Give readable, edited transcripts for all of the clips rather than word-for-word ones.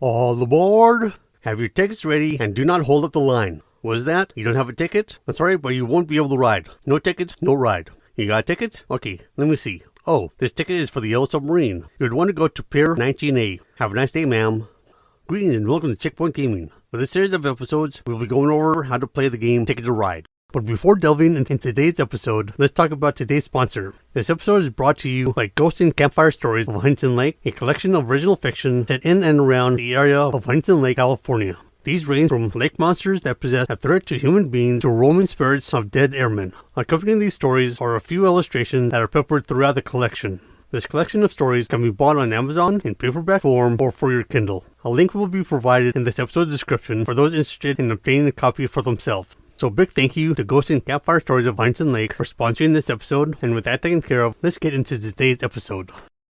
All aboard! Have your tickets ready and do not hold up the line. Was that? You don't have a ticket? That's alright, but you won't be able to ride. No ticket, no ride. You got a ticket? Okay, let me see. Oh, this ticket is for the Yellow Submarine. You would want to go to Pier 19A. Have a nice day, ma'am. Greetings and welcome to Checkpoint Gaming. For this series of episodes, we'll be going over how to play the game Ticket to Ride. But before delving into today's episode, let's talk about today's sponsor. This episode is brought to you by Ghost and Campfire Stories of Huntington Lake, a collection of original fiction set in and around the area of Huntington Lake, California. These range from lake monsters that possess a threat to human beings to roaming spirits of dead airmen. Accompanying these stories are a few illustrations that are peppered throughout the collection. This collection of stories can be bought on Amazon in paperback form or for your Kindle. A link will be provided in this episode's description for those interested in obtaining a copy for themselves. So big thank you to Ghost and Campfire Stories of Huntington Lake for sponsoring this episode, and with that taken care of, let's get into today's episode.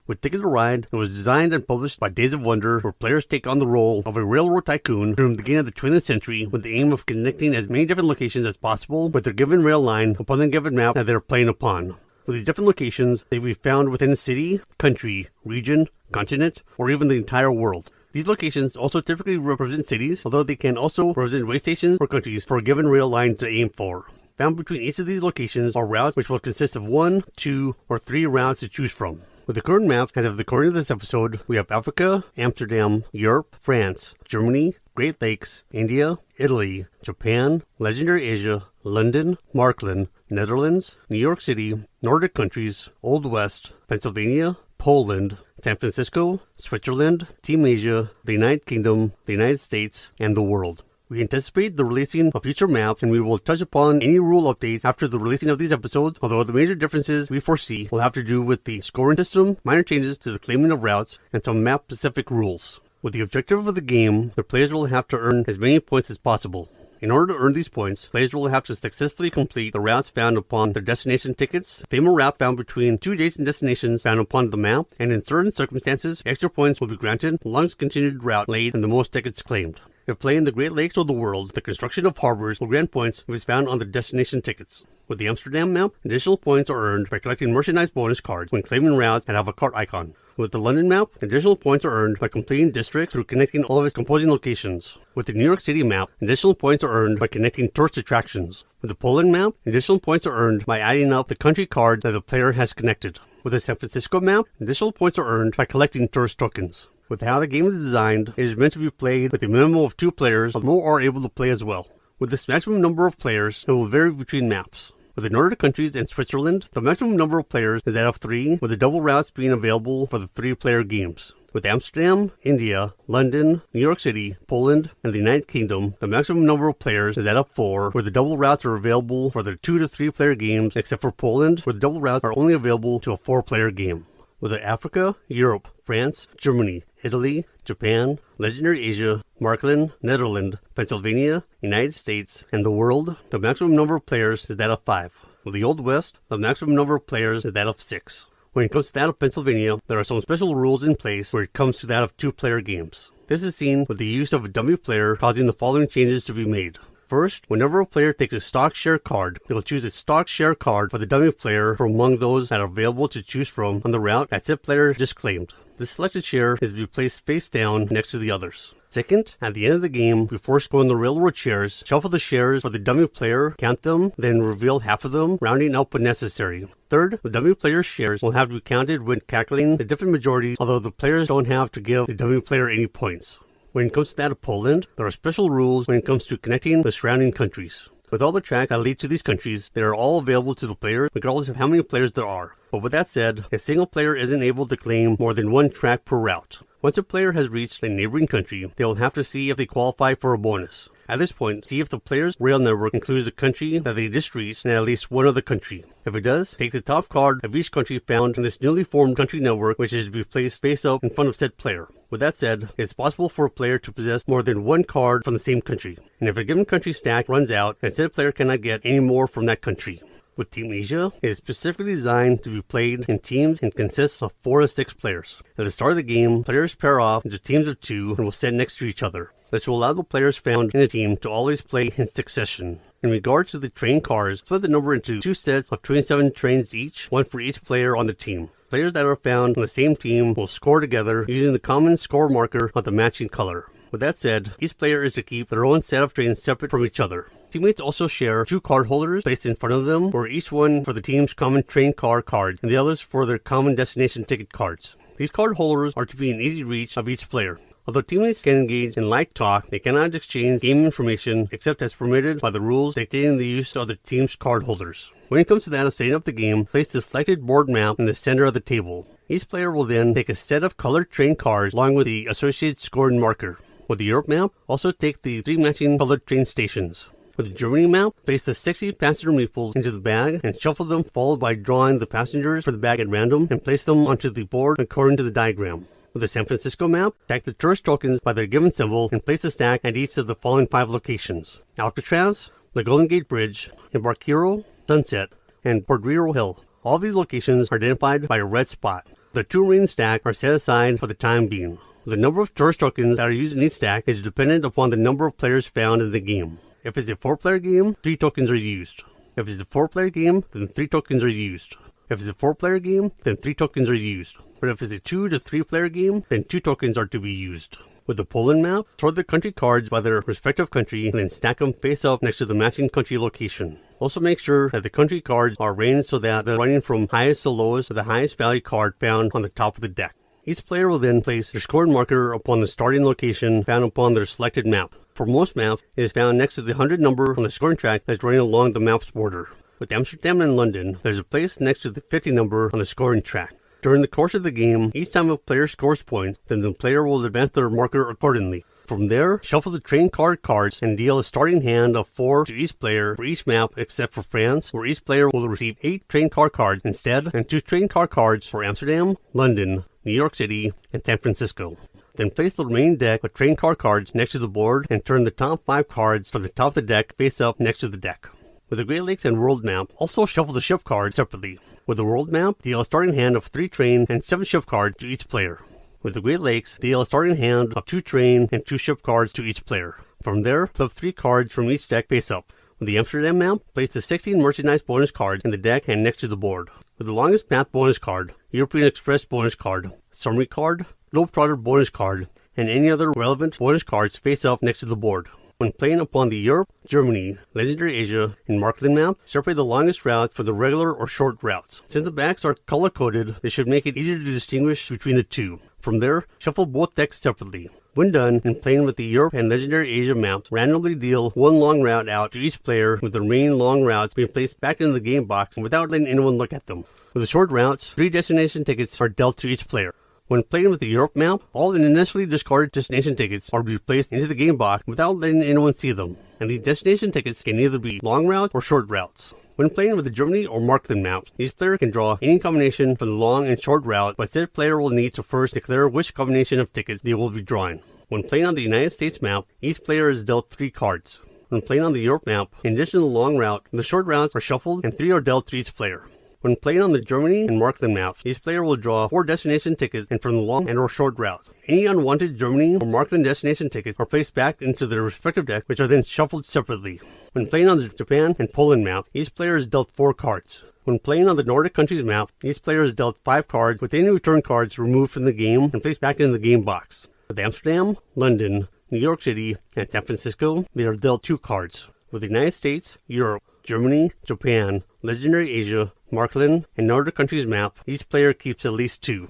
With Ticket to Ride, it was designed and published by Days of Wonder, where players take on the role of a railroad tycoon during the beginning of the 20th century with the aim of connecting as many different locations as possible with their given rail line upon the given map that they are playing upon. With these different locations, they will be found within a city, country, region, continent, or even the entire world. These locations also typically represent cities, although they can also represent way stations or countries for a given rail line to aim for. Found between each of these locations are routes which will consist of 1, 2, or 3 routes to choose from. With the current map, as of the recording of this episode, we have Africa, Amsterdam, Europe, France, Germany, Great Lakes, India, Italy, Japan, Legendary Asia, London, Markland, Netherlands, New York City, Nordic countries, Old West, Pennsylvania, Poland, San Francisco, Switzerland, Team Asia, the United Kingdom, the United States, and the world. We anticipate the releasing of future maps, and we will touch upon any rule updates after the releasing of these episodes, although the major differences we foresee will have to do with the scoring system, minor changes to the claiming of routes, and some map-specific rules. With the objective of the game, the players will have to earn as many points as possible. In order to earn these points, players will have to successfully complete the routes found upon their destination tickets, claim a route found between 2 adjacent destinations found upon the map, and in certain circumstances, extra points will be granted as long as continued route laid and the most tickets claimed. If playing the Great Lakes or the world, the construction of harbors will grant points if it's found on the destination tickets. With the Amsterdam map, additional points are earned by collecting merchandise bonus cards when claiming routes that have a cart icon. With the London map, additional points are earned by completing districts through connecting all of its composing locations. With the New York City map, additional points are earned by connecting tourist attractions. With the Poland map, additional points are earned by adding up the country card that the player has connected. With the San Francisco map, additional points are earned by collecting tourist tokens. With how the game is designed, it is meant to be played with a minimum of 2 players, but more are able to play as well. With this maximum number of players, it will vary between maps. With the Nordic countries and Switzerland, the maximum number of players is that of 3, with the double routes being available for the 3-player games. With Amsterdam, India, London, New York City, Poland, and the United Kingdom, the maximum number of players is that of 4, where the double routes are available for the 2 to 3-player games, except for Poland, where the double routes are only available to a 4-player game. With Africa, Europe, France, Germany, Italy, Japan, Legendary Asia, Markland, Netherlands, Pennsylvania, United States, and the world, the maximum number of players is that of 5. With the Old West, the maximum number of players is that of 6. When it comes to that of Pennsylvania, there are some special rules in place where it comes to that of 2-player games. This is seen with the use of a dummy player causing the following changes to be made. First, whenever a player takes a stock share card, they will choose a stock share card for the dummy player from among those that are available to choose from on the route that said player just claimed. This selected share is to be placed face down next to the others. Second, at the end of the game, before scoring the railroad shares, shuffle the shares for the dummy player, count them, then reveal half of them, rounding up when necessary. Third, the dummy player's shares will have to be counted when calculating the different majorities, although the players don't have to give the dummy player any points. When it comes to that of Poland, there are special rules when it comes to connecting the surrounding countries. With all the tracks that lead to these countries, they are all available to the player, regardless of how many players there are. But with that said, a single player isn't able to claim more than 1 track per route. Once a player has reached a neighboring country, they will have to see if they qualify for a bonus. At this point, see if the player's rail network includes the country that they just reached and at least one other country. If it does, take the top card of each country found in this newly formed country network, which is to be placed face up in front of said player. With that said, it's possible for a player to possess more than 1 card from the same country. And if a given country stack runs out, then said player cannot get any more from that country. With Team Asia, it is specifically designed to be played in teams and consists of 4 to 6 players. At the start of the game, players pair off into teams of 2 and will stand next to each other. This will allow the players found in a team to always play in succession. In regards to the train cars, split the number into 2 sets of 27 trains each, 1 for each player on the team. Players that are found on the same team will score together using the common score marker of the matching color. With that said, each player is to keep their own set of trains separate from each other. Teammates also share 2 card holders placed in front of them, where each one for the team's common train car card and the others for their common destination ticket cards. These card holders are to be in easy reach of each player. Although teammates can engage in light talk, they cannot exchange game information except as permitted by the rules dictating the use of the team's card holders. When it comes to that of setting up the game, place the selected board map in the center of the table. Each player will then take a set of colored train cards along with the associated scoring marker. With the Europe map, also take the 3 matching colored train stations. With the Germany map, place the 60 passenger meeples into the bag and shuffle them, followed by drawing the passengers for the bag at random and place them onto the board according to the diagram. With the San Francisco map, stack the tourist tokens by their given symbol and place a stack at each of the following 5 locations: Alcatraz, the Golden Gate Bridge, Embarcadero, Sunset, and Portillo Hill. All these locations are identified by a red spot. The 2 remaining stacks are set aside for the time being. The number of tourist tokens that are used in each stack is dependent upon the number of players found in the game. If it's a 4-player game, 3 tokens are used. If it's a 4-player game, then 3 tokens are used. If it's a 4-player game, then 3 tokens are used. But if it's a 2 to 3-player game, then 2 tokens are to be used. With the Poland map, sort the country cards by their respective country and then stack them face up next to the matching country location. Also make sure that the country cards are arranged so that they're running from highest to lowest to the highest value card found on the top of the deck. Each player will then place their scoring marker upon the starting location found upon their selected map. For most maps, it is found next to the 100 number on the scoring track that is running along the map's border. With Amsterdam and London, there is a place next to the 50 number on the scoring track. During the course of the game, each time a player scores points, then the player will advance their marker accordingly. From there, shuffle the train card cards and deal a starting hand of 4 to each player for each map except for France, where each player will receive 8 train card cards instead, and 2 train card cards for Amsterdam, London, New York City, and San Francisco. Then place the remaining deck with train card cards next to the board and turn the top 5 cards from the top of the deck face up next to the deck. With the Great Lakes and World map, also shuffle the ship cards separately. With the World map, deal a starting hand of 3 train and 7 ship cards to each player. With the Great Lakes, deal a starting hand of 2 train and 2 ship cards to each player. From there, flip 3 cards from each deck face up. With the Amsterdam map, place the 16 merchandise bonus cards in the deck and next to the board. With the longest path bonus card, European Express bonus card, summary card, Globetrotter bonus card, and any other relevant bonus cards face up next to the board. When playing upon the Europe, Germany, Legendary Asia, and Markland map, separate the longest routes from the regular or short routes. Since the backs are color-coded, this should make it easier to distinguish between the two. From there, shuffle both decks separately. When done, in playing with the Europe and Legendary Asia maps, randomly deal 1 long route out to each player, with the remaining long routes being placed back into the game box without letting anyone look at them. With the short routes, 3 destination tickets are dealt to each player. When playing with the Europe map, all initially discarded destination tickets are to be placed into the game box without letting anyone see them, and these destination tickets can either be long routes or short routes. When playing with the Germany or Markland maps, each player can draw any combination for the long and short route, but said player will need to first declare which combination of tickets they will be drawing. When playing on the United States map, each player is dealt 3 cards. When playing on the Europe map, in addition to the long route, the short routes are shuffled and 3 are dealt to each player. When playing on the Germany and Markland maps, each player will draw 4 destination tickets and from the long and or short routes. Any unwanted Germany or Markland destination tickets are placed back into their respective deck, which are then shuffled separately. When playing on the Japan and Poland map, each player is dealt 4 cards. When playing on the Nordic countries map, each player is dealt 5 cards with any return cards removed from the game and placed back into the game box. With Amsterdam, London, New York City, and San Francisco, they are dealt 2 cards. With the United States, Europe, Germany, Japan, Legendary Asia, Markland, and Nordic countries map, each player keeps at least 2.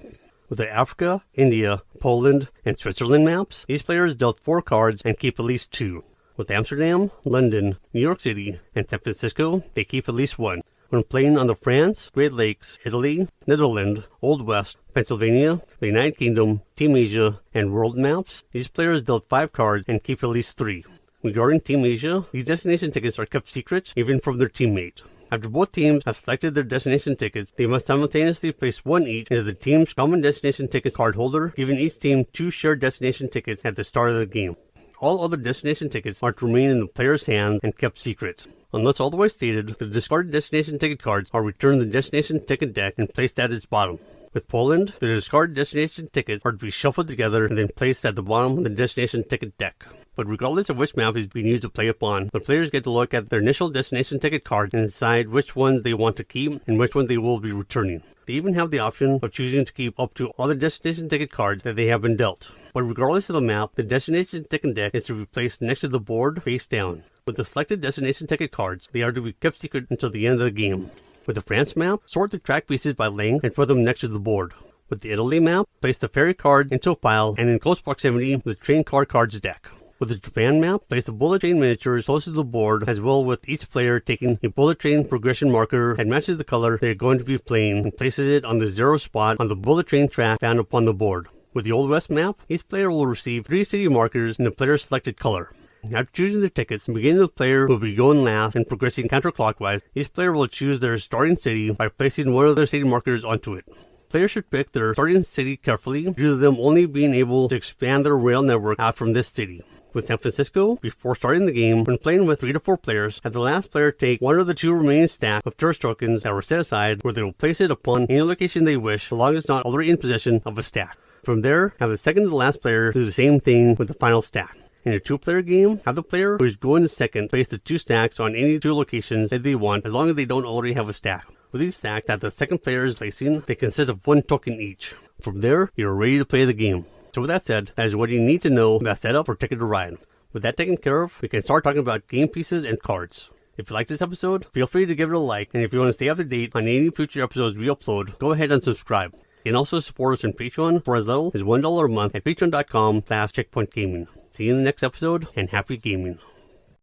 With the Africa, India, Poland, and Switzerland maps, each player is dealt 4 cards and keep at least 2. With Amsterdam, London, New York City, and San Francisco, they keep at least 1. When playing on the France, Great Lakes, Italy, Netherlands, Old West, Pennsylvania, the United Kingdom, Team Asia, and World maps, each player is dealt 5 cards and keep at least 3. Regarding Team Asia, these destination tickets are kept secret even from their teammate. After both teams have selected their destination tickets, they must simultaneously place 1 each into the team's common destination ticket card holder, giving each team 2 shared destination tickets at the start of the game. All other destination tickets are to remain in the player's hands and kept secret. Unless otherwise stated, the discarded destination ticket cards are returned to the destination ticket deck and placed at its bottom. With Poland, the discarded destination tickets are to be shuffled together and then placed at the bottom of the destination ticket deck. But regardless of which map is being used to play upon, the players get to look at their initial destination ticket card and decide which one they want to keep and which one they will be returning. They even have the option of choosing to keep up to all the destination ticket cards that they have been dealt. But regardless of the map, the destination ticket deck is to be placed next to the board face down. With the selected destination ticket cards, they are to be kept secret until the end of the game. With the France map, sort the track pieces by length and put them next to the board. With the Italy map, place the ferry card into a pile and in close proximity with the train car cards deck. With the Japan map, place the bullet train miniatures close to the board, as well with each player taking a bullet train progression marker that matches the color they are going to be playing and places it on the 0 spot on the bullet train track found upon the board. With the Old West map, each player will receive 3 city markers in the player's selected color. After choosing their tickets, beginning with the player who will be going last and progressing counterclockwise, each player will choose their starting city by placing one of their city markers onto it. Players should pick their starting city carefully due to them only being able to expand their rail network out from this city. With San Francisco, before starting the game, when playing with 3 to 4 players, have the last player take one of the 2 remaining stacks of tourist tokens that were set aside, where they will place it upon any location they wish, so long as not already in possession of a stack. From there, have the second to the last player do the same thing with the final stack. In a 2-player game, have the player who is going second place the 2 stacks on any 2 locations that they want, as long as they don't already have a stack. With each stack that the second player is placing, they consist of 1 token each. From there, you are ready to play the game. So with that said, that is what you need to know about setup for Ticket to Ride. With that taken care of, we can start talking about game pieces and cards. If you like this episode, feel free to give it a like, and if you want to stay up to date on any future episodes we upload, go ahead and subscribe. You can also support us on Patreon for as little as $1 a month at patreon.com/checkpointgaming. See you in the next episode, and happy gaming.